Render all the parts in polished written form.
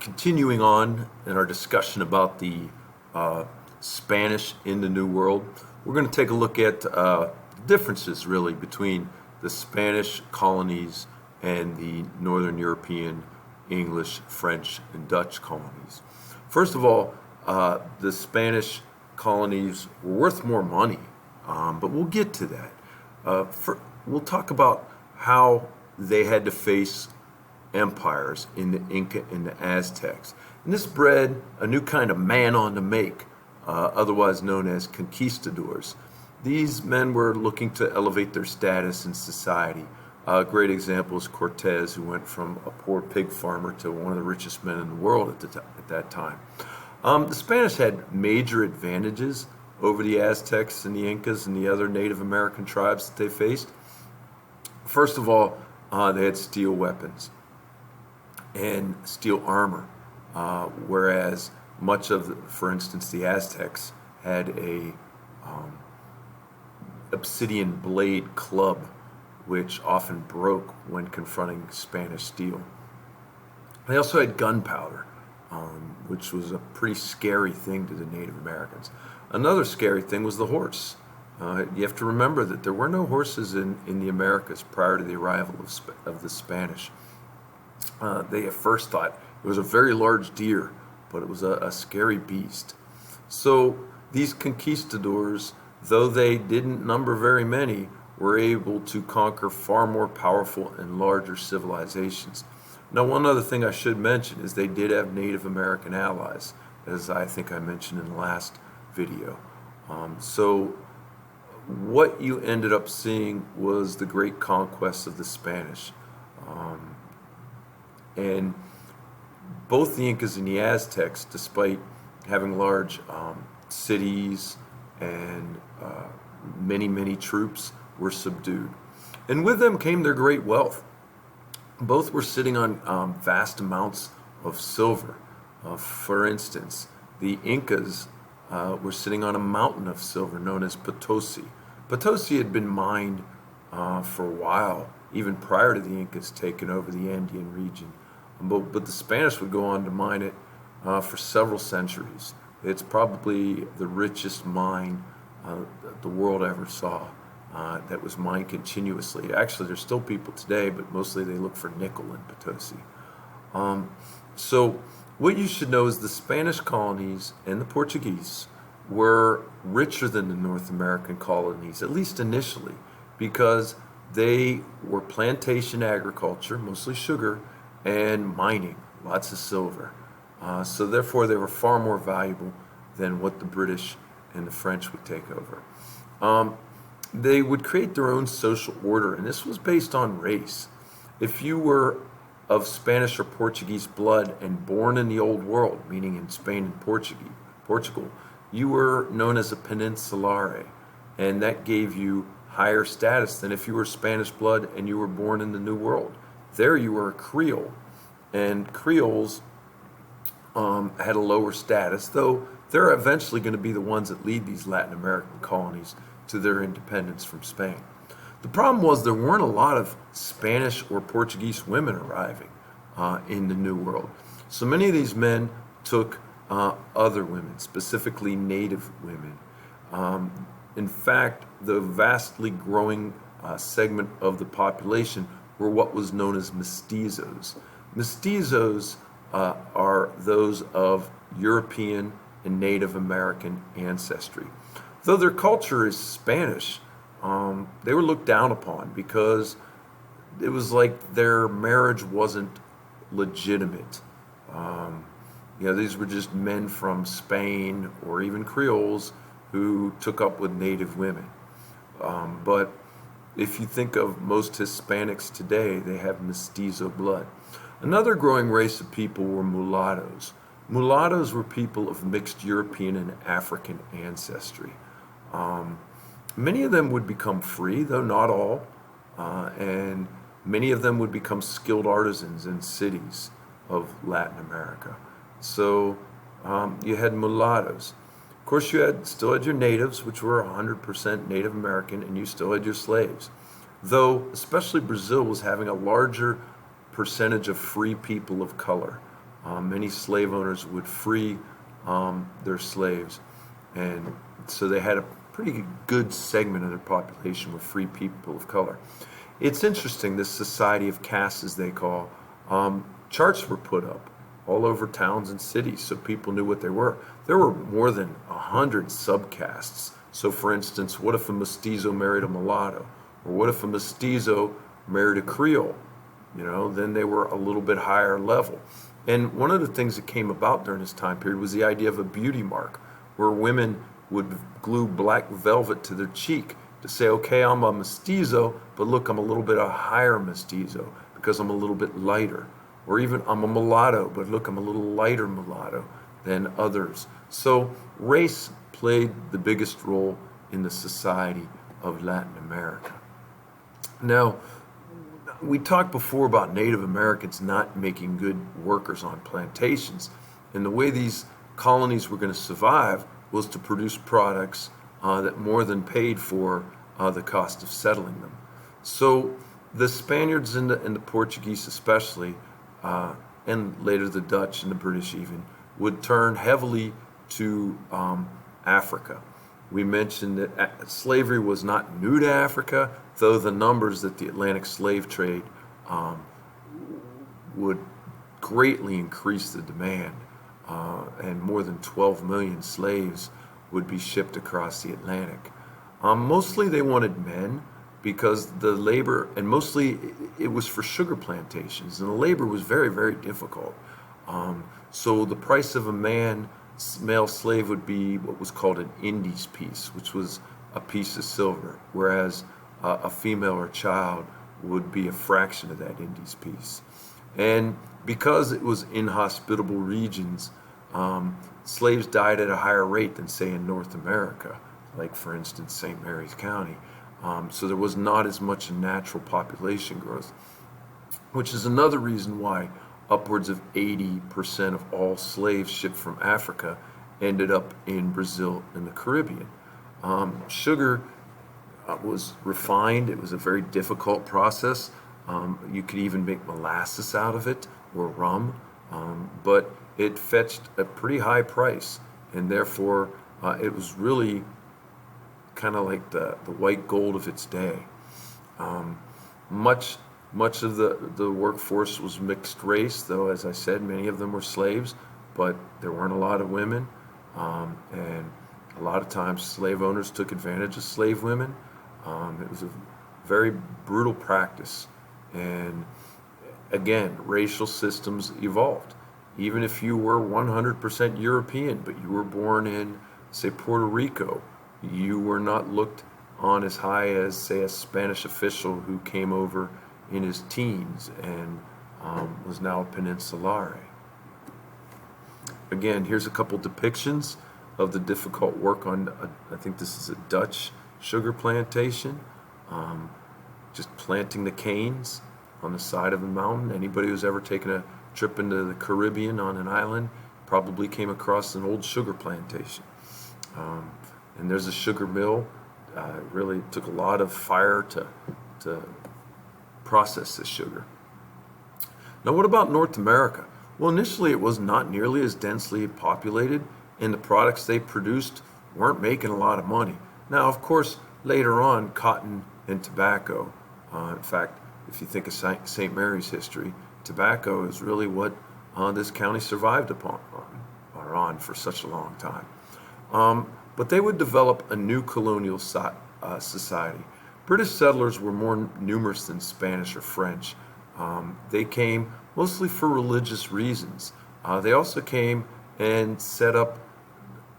Continuing on in our discussion about the Spanish in the New World, we're going to take a look at differences really between the Spanish colonies and the Northern European English, French, and Dutch colonies. First of all, the Spanish colonies were worth more money, but we'll get to that. We'll talk about how they had to face empires in the Inca and the Aztecs. And this bred a new kind of man on the make, otherwise known as conquistadors. These men were looking to elevate their status in society. A great example is Cortez, who went from a poor pig farmer to one of the richest men in the world at that time. The Spanish had major advantages over the Aztecs and the Incas and the other Native American tribes that they faced. First of all, they had steel weapons and steel armor, whereas much of, for instance, the Aztecs had a obsidian blade club, which often broke when confronting Spanish steel. They also had gunpowder, which was a pretty scary thing to the Native Americans. Another scary thing was the horse. You have to remember that there were no horses in the Americas prior to the arrival of the Spanish. They at first thought it was a very large deer, but it was a scary beast. So these conquistadors, though they didn't number very many, were able to conquer far more powerful and larger civilizations. Now, one other thing I should mention is they did have Native American allies, as I think I mentioned in the last video. So what you ended up seeing was the great conquest of the Spanish. And both the Incas and the Aztecs, despite having large cities and many troops, were subdued. And with them came their great wealth. Both were sitting on vast amounts of silver. For instance, the Incas were sitting on a mountain of silver known as Potosi. Potosi had been mined for a while, even prior to the Incas taking over the Andean region. But the Spanish would go on to mine it for several centuries. It's probably the richest mine the world ever saw that was mined continuously. Actually, there's still people today, but mostly they look for nickel in Potosi. So what you should know is the Spanish colonies and the Portuguese were richer than the North American colonies, at least initially, because they were plantation agriculture, mostly sugar, and mining, lots of silver. So therefore they were far more valuable than what the British and the French would take over. They would create their own social order, and this was based on race. If you were of Spanish or Portuguese blood and born in the Old World, meaning in Spain and Portugal, you were known as a peninsulare, and that gave you higher status than if you were Spanish blood and you were born in the New World. There you were a Creole, and Creoles had a lower status, though they're eventually going to be the ones that lead these Latin American colonies to their independence from Spain. The problem was there weren't a lot of Spanish or Portuguese women arriving in the New World. So many of these men took other women, specifically native women. In fact, the vastly growing segment of the population were what was known as mestizos. Mestizos are those of European and Native American ancestry. Though their culture is Spanish, they were looked down upon because it was like their marriage wasn't legitimate. These were just men from Spain or even Creoles who took up with native women. But if you think of most Hispanics today, they have mestizo blood. Another growing race of people were mulattoes. Mulattoes were people of mixed European and African ancestry. Many of them would become free, though not all, and many of them would become skilled artisans in cities of Latin America. So you had mulattoes. Of course, you still had your natives, which were 100% Native American, and you still had your slaves. Though, especially Brazil was having a larger percentage of free people of color. Many slave owners would free their slaves, and so they had a pretty good segment of their population were free people of color. It's interesting, this society of castes, as they call, charts were put up all over towns and cities so people knew what they were. There were more than 100 subcastes. So for instance, what if a mestizo married a mulatto? Or what if a mestizo married a Creole? Then they were a little bit higher level. And one of the things that came about during this time period was the idea of a beauty mark, where women would glue black velvet to their cheek to say, okay, I'm a mestizo, but look, I'm a little bit a higher mestizo because I'm a little bit lighter. Or even I'm a mulatto, but look, I'm a little lighter mulatto than others. So race played the biggest role in the society of Latin America. Now, we talked before about Native Americans not making good workers on plantations, and the way these colonies were going to survive was to produce products that more than paid for the cost of settling them. So the Spaniards and the Portuguese especially, and later the Dutch and the British even, would turn heavily to Africa. We mentioned that slavery was not new to Africa, though the numbers that the Atlantic slave trade would greatly increase the demand, and more than 12 million slaves would be shipped across the Atlantic. Mostly they wanted men because the labor, and mostly it was for sugar plantations, and the labor was very, very difficult. So the price of a male slave would be what was called an Indies piece, which was a piece of silver, whereas a female or child would be a fraction of that Indies piece. And because it was inhospitable regions, slaves died at a higher rate than, say, in North America, like, for instance, St. Mary's County. So there was not as much natural population growth, which is another reason why upwards of 80% of all slaves shipped from Africa ended up in Brazil and the Caribbean. Sugar was refined. It was a very difficult process. You could even make molasses out of it, or rum, but it fetched a pretty high price, and therefore it was really kind of like the white gold of its day. Much of the workforce was mixed race, though, as I said, many of them were slaves, but there weren't a lot of women, and a lot of times slave owners took advantage of slave women. It was a very brutal practice, and again, racial systems evolved. Even if you were 100% European, but you were born in, say, Puerto Rico, you were not looked on as high as, say, a Spanish official who came over in his teens and was now a peninsulare. Again, here's a couple depictions of the difficult work on, I think this is a Dutch sugar plantation, just planting the canes on the side of a mountain. Anybody who's ever taken a trip into the Caribbean on an island probably came across an old sugar plantation. And there's a sugar mill. It really took a lot of fire to process this sugar. Now, what about North America? Well, initially it was not nearly as densely populated, and the products they produced weren't making a lot of money. Now, of course, later on, cotton and tobacco, in fact, if you think of St. Mary's history, tobacco is really what this county survived on for such a long time. But they would develop a new colonial society. British settlers were more numerous than Spanish or French. They came mostly for religious reasons. They also came and set up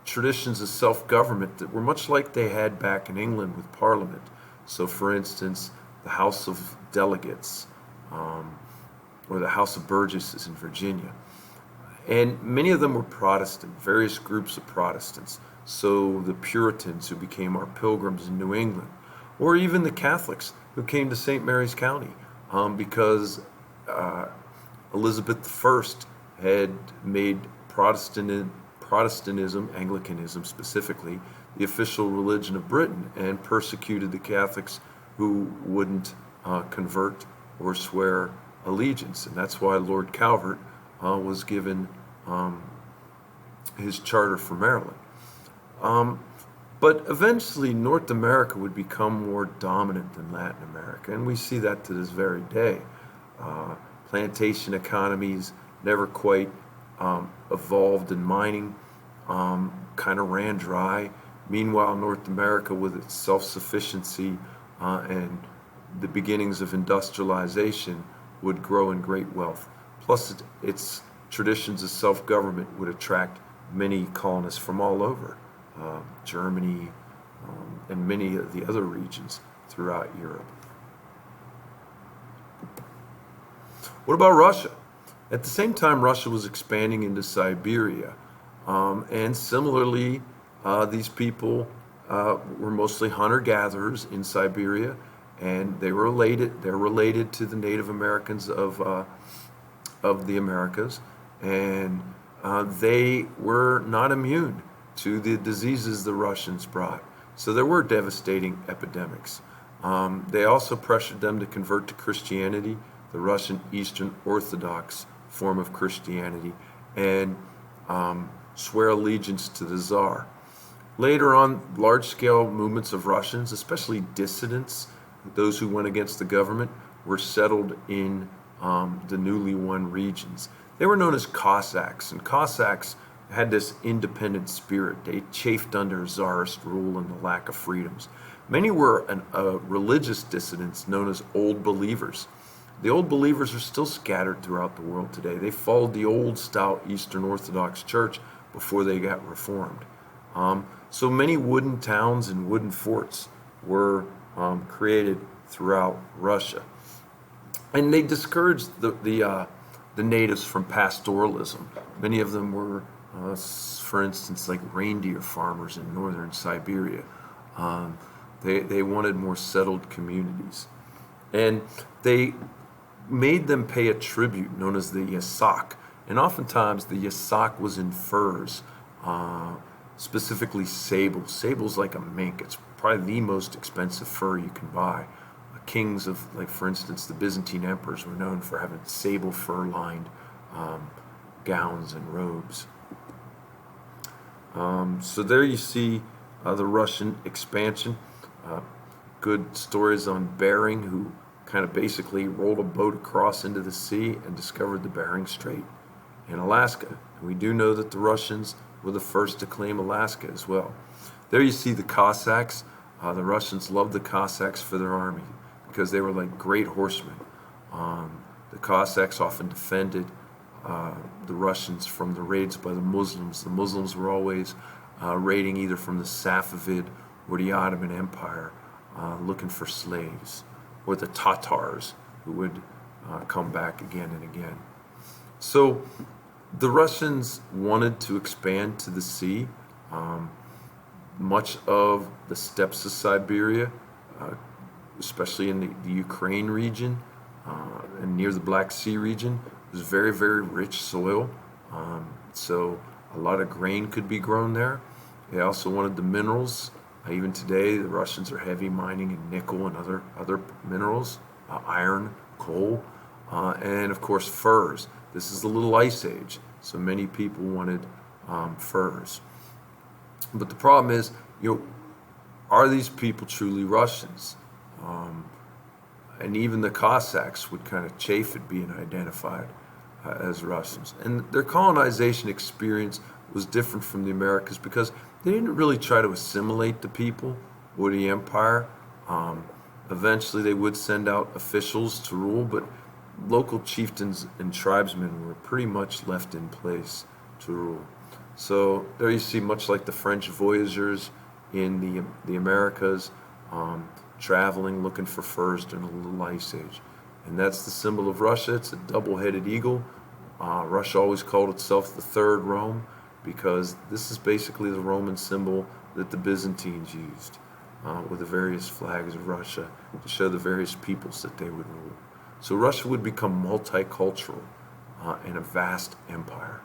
traditions of self-government that were much like they had back in England with Parliament. So, for instance, the House of Delegates, or the House of Burgesses in Virginia. And many of them were Protestant, various groups of Protestants. So the Puritans who became our Pilgrims in New England, or even the Catholics who came to St. Mary's County because Elizabeth I had made Protestantism, Anglicanism specifically, the official religion of Britain, and persecuted the Catholics who wouldn't convert or swear allegiance. And that's why Lord Calvert was given his charter for Maryland. But eventually, North America would become more dominant than Latin America, and we see that to this very day. Plantation economies never quite evolved, and mining kind of ran dry. Meanwhile, North America, with its self-sufficiency and the beginnings of industrialization, would grow in great wealth. Plus, its traditions of self-government would attract many colonists from all over. Germany, and many of the other regions throughout Europe. What about Russia? At the same time, Russia was expanding into Siberia, and similarly, these people were mostly hunter-gatherers in Siberia, and they're related to the Native Americans of the Americas, and they were not immune to the diseases the Russians brought. So there were devastating epidemics. They also pressured them to convert to Christianity, the Russian Eastern Orthodox form of Christianity, and swear allegiance to the Tsar. Later on, large-scale movements of Russians, especially dissidents, those who went against the government, were settled in the newly won regions. They were known as Cossacks, and Cossacks had this independent spirit. They chafed under Tsarist rule and the lack of freedoms. Many were religious dissidents known as Old Believers. The Old Believers are still scattered throughout the world today. They followed the old stout Eastern Orthodox Church before they got reformed. So many wooden towns and wooden forts were created throughout Russia. And they discouraged the natives from pastoralism. Many of them were for instance, like reindeer farmers in northern Siberia. They wanted more settled communities. And they made them pay a tribute known as the yasak. And oftentimes the yasak was in furs, specifically sable. Sable's like a mink. It's probably the most expensive fur you can buy. Kings of, like for instance, the Byzantine emperors were known for having sable fur-lined gowns and robes. So there you see the Russian expansion. Good stories on Bering, who kind of basically rolled a boat across into the sea and discovered the Bering Strait in Alaska. And we do know that the Russians were the first to claim Alaska as well. There you see the Cossacks. The Russians loved the Cossacks for their army because they were like great horsemen. The Cossacks often defended the Russians from the raids by the Muslims. The Muslims were always raiding either from the Safavid or the Ottoman Empire, looking for slaves, or the Tatars, who would come back again and again. So the Russians wanted to expand to the sea. Much of the steppes of Siberia, especially in the Ukraine region and near the Black Sea region, was very, very rich soil. So a lot of grain could be grown there. They also wanted the minerals. Even today, the Russians are heavy mining in nickel and other minerals, iron, coal, and of course furs. This is the Little Ice Age, so many people wanted furs. But the problem is, are these people truly Russians? And even the Cossacks would kind of chafe at being identified as Russians. And their colonization experience was different from the Americas because they didn't really try to assimilate the people or the empire. Eventually they would send out officials to rule, but local chieftains and tribesmen were pretty much left in place to rule. So there you see, much like the French voyageurs in the Americas, traveling, looking for furs during the Little Ice Age. And that's the symbol of Russia. It's a double-headed eagle. Russia always called itself the Third Rome because this is basically the Roman symbol that the Byzantines used with the various flags of Russia to show the various peoples that they would rule. So Russia would become multicultural and a vast empire.